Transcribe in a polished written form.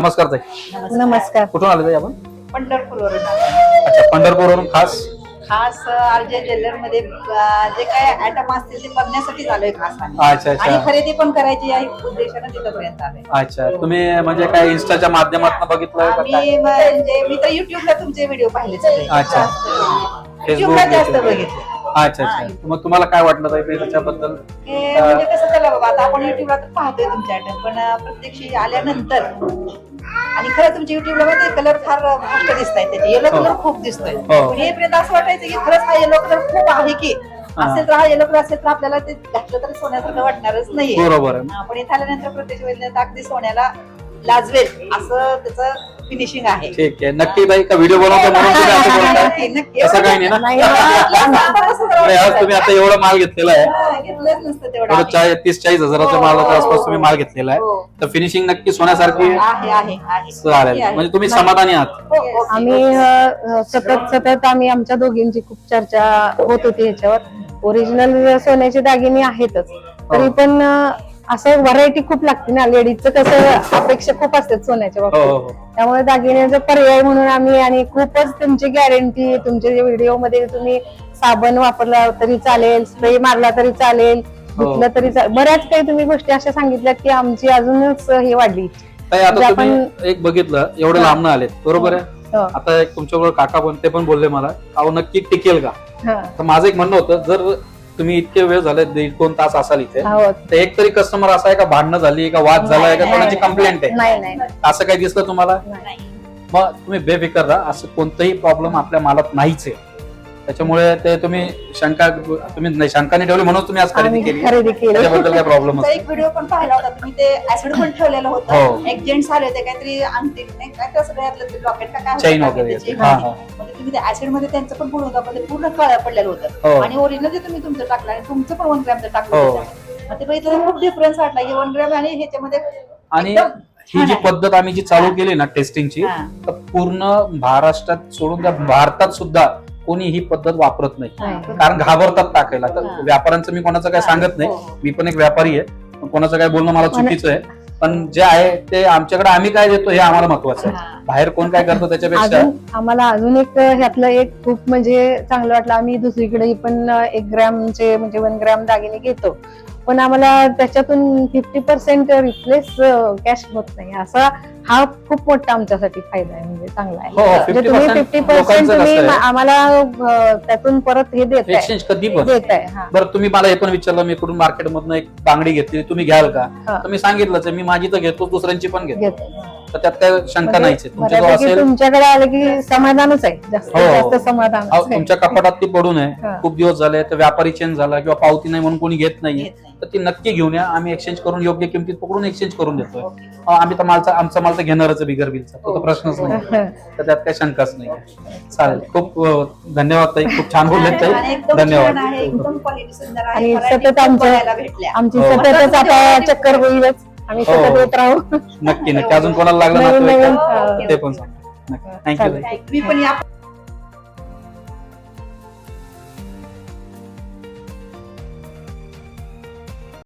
नमस्कार ताई. नमस्कार. कुठून आले ताई आपण? पंढरपूरवरून अच्छा, पंढरपूरवरून खास खास आरजे ज्वेलर मध्ये जे काय आयटम असतील ते बघण्यासाठी आलोय खास आम्ही. अच्छा अच्छा आणि खरेदी पण करायची या उद्देशाने तिथपर्यंत आलोय. अच्छा. तुम्ही म्हणजे काय इन्स्टाच्या माध्यमातून बघितलं का काय? आम्ही म्हणजे मी तर युट्यूबला तुमचे व्हिडिओ पाहिले सगळे. अच्छा. युट्यूबला जास्त Facebook. बघितले. अच्छा अच्छा. मग तुम्हाला काय वाटलं ताई त्याच्याबद्दल? हे म्हणजे कसं झालं बाबा, आता आपण युट्यूबला तर पाहतोय तुमचे आयटम, पण प्रत्यक्ष आल्यानंतर आणि खरं तुमच्या युट्यूबला मध्ये कलर फार मस्त दिसत आहे, त्याचे येलो कलर खूप दिसतोय. पण हे पर्यंत असं वाटायचं की खरंच हा येलो कलर खूप आहे की असेल तर हा येलो कलर असेल तर आपल्याला ते घातलं तर सोन्यासारखं वाटणारच नाहीये. बरोबर आहे. पण इथे आल्यानंतर प्रत्यक्ष वेळेला अगदी सोन्याला लाजवेल असं त्याचं फिनिशिंग आहे. ठीक आहे. नक्की ताई का व्हिडिओ बनवतो म्हणून तुम्ही असं बोलताय? नक्की. असं काही नाही ना? नाही. नाही, आज तुम्ही आता एवढा माल घेतलेला आहे, घेतलंच नसतं तेवढं थोडं आम्ही. 30-40 हजाराच्या मालाच्या आसपास तुम्ही माल घेतलेला आहे. हो. तर फिनिशिंग नक्की सोन्यासारखी आहे. चालेल. म्हणजे तुम्ही समाधानी आहात? हो. आम्ही सतत आम्ही आमच्या दोघींची खूप चर्चा होत होती ह्याच्यावर. ओरिजिनल सोन्याचे दागिने आहेतच, तरी पण असं व्हरायटी खूप लागते ना. लेडीजचं कसं अपेक्षा खूप असतात सोन्याच्या हो बाबतीत, हो हो. त्यामुळे दागिन्याचा पर्याय म्हणून आम्ही आणि खूपच तुमची गॅरंटी, तुमच्या जे व्हिडिओ मध्ये तुम्ही साबण वापरला तरी चालेल, स्प्रे मारला तरी चालेल, धुतलं तरी चालेल, बऱ्याच काही तुम्ही गोष्टी अशा सांगितल्यात की आमची अजूनच हे वाढली. ताई आता म्हणजे तुम्ही एक बघितलं एवढं लांब आलेत, बरोबर आहे. हो. आता एक तुमच्याबरोबर काका पण ते पण बोलले मला, अहो नक्की टिकेल का? हा. तर माझं एक म्हणणं होतं, जर तुम्ही इतके वेळ झाले 1-2 तास असाल इथे, हो. तर एक तरी कस्टमर असा आहे का भांडणं झाली का, वाद झालाय का, नाही, कोणाची कंप्लेंट आहे? नाही. असं काही दिसलं तुम्हाला? नाही. मग तुम्ही बेफिकर राहा, असं कोणताही प्रॉब्लेम आपल्या मालात नाहीच आहे. त्याच्यामुळे ते तुम्ही तुम्ही नाही शंकाने ठेवली म्हणून तुम्ही आज खरेदी आम्ही केली, खरेदी केली. त्याच्याबद्दल काय प्रॉब्लेम तुमचा एक व्हिडिओ पण पाहिला होता तुम्ही, ते ऍसिड पण ठेवलेलं हो. होतं. एक जेंट्स आले होते, काहीतरी अंगठी नाही काय तर सगळ्यातलं ते लॉकेट का काय होतं चैन का वगैरे त्याची. हा हा म्हणजे तुम्ही ते ऍसिड मध्ये त्यांचं पण पूर्ण होतं, पण ते पूर्ण काळं पडलेलं हो. होतं. आणि ओरिजिनल जे तुम्ही तुमचं टाकलं आणि तुमचं पण 1 ग्रॅमचं टाकलं हो. त्याच्यामध्ये. मग ते बघितलं तर खूप डिफरन्स वाटला की 1 ग्रॅम आणि ह्याच्यामध्ये आणि एकदम ही जी छान आहे. पद्धत आम्ही जी चालू केली ना टेस्टिंगची, हा. तर पूर्ण महाराष्ट्रात सोडून त्या भारतात सुद्धा कोणी ही पद्धत वापरत नाही, नाही. कारण घाबरतात टाकायला. तर हा. व्यापाऱ्यांचं मी कोणाचं काय सांगत नाही, हो. मी पण एक व्यापारी आहे, पण कोणाचं काय बोलणं मला चुकीचं आहे. पण जे आहे ते आमच्याकडे आम्ही काय देतो हे आम्हाला महत्वाचं आहे. हा. बाहेर कोण काय करतो त्याच्यापेक्षा अजून आम्हाला अजून एक ह्यातलं एक खूप म्हणजे चांगलं वाटलं. आम्ही दुसरीकडे पण 1 ग्रॅमचे म्हणजे 1 ग्रॅम दागिने घेतो, पण आम्हाला त्याच्यातून 50% रिप्लेस कॅश होत नाही. असा हा खूप मोठा आमच्यासाठी फायदा आहे, म्हणजे चांगला आहे. हो, हो, म्हणजे तुम्ही 50% 50% तुम्ही कसं आहे? आम्हाला त्यातून परत हे देताय. एक्सचेंज कधी पण. देताय. हा. बरं, तुम्ही मला हे पण विचारलं, मी कुठून मार्केटमधनं एक बांगडी घेतली, तुम्ही घ्याल का? हा. तर मी सांगितलंच आहे, मी माझी तर घेतो, दुसऱ्यांची पण घेतो, घेतो. तर त्यात काय शंका नाहीच आहे. तुमचं जो बऱ्यापैकी असेल तुमच्याकडे आलं की समाधानच आहे, जास्त हो. जास्त समाधान अहो, तुमच्या कपाटात ती पडून आहे, हा. खूप दिवस झाले, तर व्यापारी चेंज झाला किंवा पावती नाही म्हणून कोणी घेत नाहीये, घेत नाही. तर ती नक्की घेऊन या. आम्ही एक्सचेंज करून योग्य किमतीत पकडून एक्सचेंज करून देतोय. ओके. आम्ही तर आमचा माल तर घेणारच आहे बिगर बिलचा, तो तर प्रश्नच नाही, तर त्यात काही शंकाच नाही. चालेल. खूप धन्यवाद ताई, खूप छान बोलले आणि ताई, एकदम छान आहे, धन्यवाद. एकदम क्वालिटी सुंदर आहे. आणि variety सतत खूप आमच्या- बघायला भेटल्या. आमची हो. सततच आता चक्कर होईलच, आम्ही हो. सतत येत राहू. नक्की नक्की. अजून कोणाला लागलं नवीन ना नवीन हो, ते पण सांगा. थँक्यू ताई. तुम्ही पण या